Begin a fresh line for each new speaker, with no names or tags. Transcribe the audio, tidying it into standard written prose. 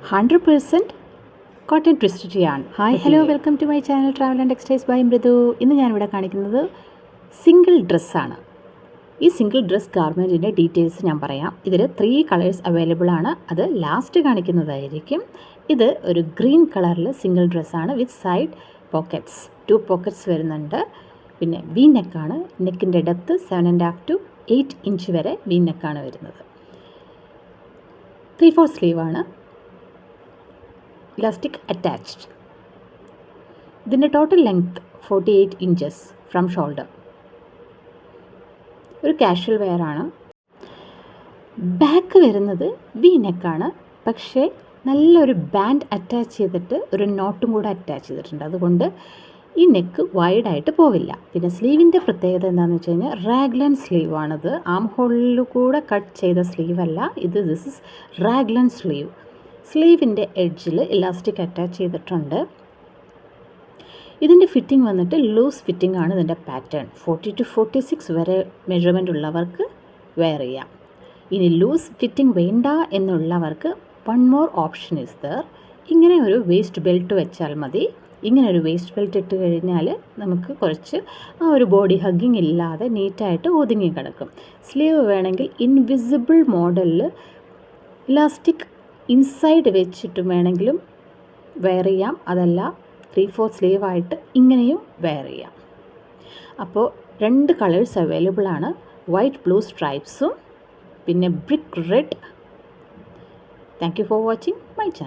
100% cotton twisted yarn. Hi hello welcome to my channel travel and textiles by Mridu. ഇന്ന് ഞാനിവിടെ കാണിക്കുന്നത് single ഡ്രസ്സാണ്. ഈ സിംഗിൾ ഡ്രസ് ഗാർമെൻറ്റിൻ്റെ ഡീറ്റെയിൽസ് ഞാൻ പറയാം. ഇതിൽ 3 കളേഴ്സ് അവൈലബിൾ ആണ്. അത് ലാസ്റ്റ് കാണിക്കുന്നതായിരിക്കും. ഇത് ഒരു ഗ്രീൻ കളറിൽ സിംഗിൾ ഡ്രസ്സാണ് വിത്ത് സൈഡ് പോക്കറ്റ്സ്. 2 പോക്കറ്റ്സ് വരുന്നുണ്ട്. പിന്നെ വി നെക്കാണ്. നെക്കിൻ്റെ ഡെപ്ത്ത് 7.5 to 8 ഇഞ്ച് വരെ വി നെക്കാണ് വരുന്നത്. 3/4 സ്ലീവാണ്. Elastic attached. ഇതിൻ്റെ total length 48 inches from shoulder. ഒരു കാഷ്വൽ വെയറാണ്. ബാക്ക് വരുന്നത് വി നെക്കാണ്, പക്ഷേ നല്ലൊരു ബാൻഡ് അറ്റാച്ച് ചെയ്തിട്ട് ഒരു നോട്ടും കൂടെ അറ്റാച്ച് ചെയ്തിട്ടുണ്ട്. അതുകൊണ്ട് ഈ നെക്ക് വൈഡായിട്ട് പോവില്ല. പിന്നെ സ്ലീവിൻ്റെ പ്രത്യേകത എന്താണെന്ന് വെച്ച് കഴിഞ്ഞാൽ റാഗ്ലൻ സ്ലീവാണിത്. ആം ഹോളിൽ കൂടെ കട്ട് ചെയ്ത സ്ലീവല്ല ഇത്. This is raglan sleeve. സ്ലീവിൻ്റെ എഡ്ജിൽ ഇലാസ്റ്റിക് അറ്റാച്ച് ചെയ്തിട്ടുണ്ട്. ഇതിൻ്റെ ഫിറ്റിംഗ് വന്നിട്ട് ലൂസ് ഫിറ്റിംഗ് ആണ് ഇതിൻ്റെ പാറ്റേൺ. 40 to 46 വരെ മെഷർമെൻ്റ് ഉള്ളവർക്ക് വെയർ ചെയ്യാം. ഇനി ലൂസ് ഫിറ്റിംഗ് വേണ്ട എന്നുള്ളവർക്ക് one more option is there. ഇങ്ങനെ ഒരു വേസ്റ്റ് ബെൽറ്റ് വെച്ചാൽ മതി. ഇങ്ങനെ ഒരു വേസ്റ്റ് ബെൽറ്റ് ഇട്ട് കഴിഞ്ഞാൽ നമുക്ക് കുറച്ച് ആ ഒരു ബോഡി ഹഗ്ഗിങ് ഇല്ലാതെ നീറ്റായിട്ട് ഒതുങ്ങി കിടക്കും. സ്ലീവ് വേണമെങ്കിൽ ഇൻവിസിബിൾ മോഡലിൽ ഇലാസ്റ്റിക് ഇൻസൈഡ് വെച്ചിട്ടും വേണമെങ്കിലും വെയർ ചെയ്യാം. അതല്ല 3/4 സ്ലീവായിട്ട് ഇങ്ങനെയും വെയർ ചെയ്യാം. അപ്പോൾ 2 കളേഴ്സ് അവൈലബിൾ ആണ്. വൈറ്റ് ബ്ലൂ സ്ട്രൈപ്സും പിന്നെ brick red. Thank you for watching my channel.